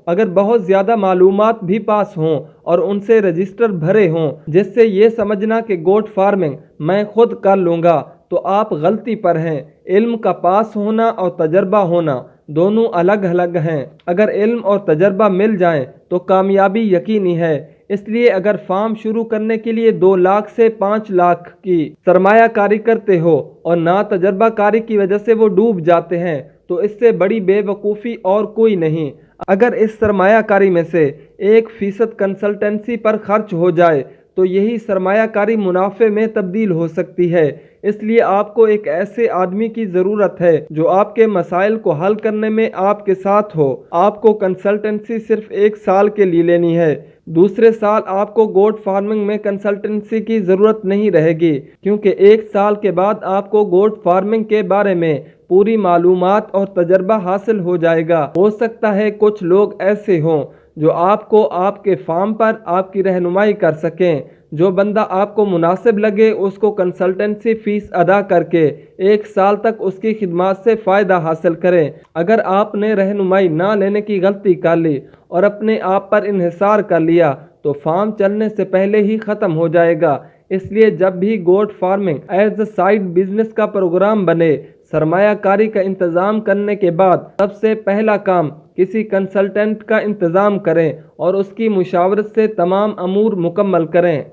اگر بہت زیادہ معلومات بھی پاس ہوں اور ان سے رجسٹر بھرے ہوں جس سے یہ سمجھنا کہ گوٹ فارمنگ میں خود کر لوں گا، تو آپ غلطی پر ہیں۔ علم کا پاس ہونا اور تجربہ ہونا دونوں الگ الگ ہیں۔ اگر علم اور تجربہ مل جائیں تو کامیابی یقینی ہے۔ اس لیے اگر فارم شروع کرنے کے لیے 2 لاکھ سے 5 لاکھ کی سرمایہ کاری کرتے ہو اور نا تجربہ کاری کی وجہ سے وہ ڈوب جاتے ہیں تو اس سے بڑی بے وقوفی اور کوئی نہیں۔ اگر اس سرمایہ کاری میں سے 1% کنسلٹنسی پر خرچ ہو جائے تو یہی سرمایہ کاری منافع میں تبدیل ہو سکتی ہے۔ اس لیے آپ کو ایک ایسے آدمی کی ضرورت ہے جو آپ کے مسائل کو حل کرنے میں آپ کے ساتھ ہو۔ آپ کو کنسلٹنسی صرف 1 سال کے لیے لینی ہے۔ دوسرے سال آپ کو گوٹ فارمنگ میں کنسلٹنسی کی ضرورت نہیں رہے گی، کیونکہ 1 سال کے بعد آپ کو گوٹ فارمنگ کے بارے میں پوری معلومات اور تجربہ حاصل ہو جائے گا۔ ہو سکتا ہے کچھ لوگ ایسے ہوں جو آپ کو آپ کے فارم پر آپ کی رہنمائی کر سکیں۔ جو بندہ آپ کو مناسب لگے اس کو کنسلٹنسی فیس ادا کر کے 1 سال تک اس کی خدمات سے فائدہ حاصل کریں۔ اگر آپ نے رہنمائی نہ لینے کی غلطی کر لی اور اپنے آپ پر انحصار کر لیا تو فارم چلنے سے پہلے ہی ختم ہو جائے گا۔ اس لیے جب بھی goat farming as a side business کا پروگرام بنے، سرمایہ کاری کا انتظام کرنے کے بعد سب سے پہلا کام کسی کنسلٹنٹ کا انتظام کریں اور اس کی مشاورت سے تمام امور مکمل کریں۔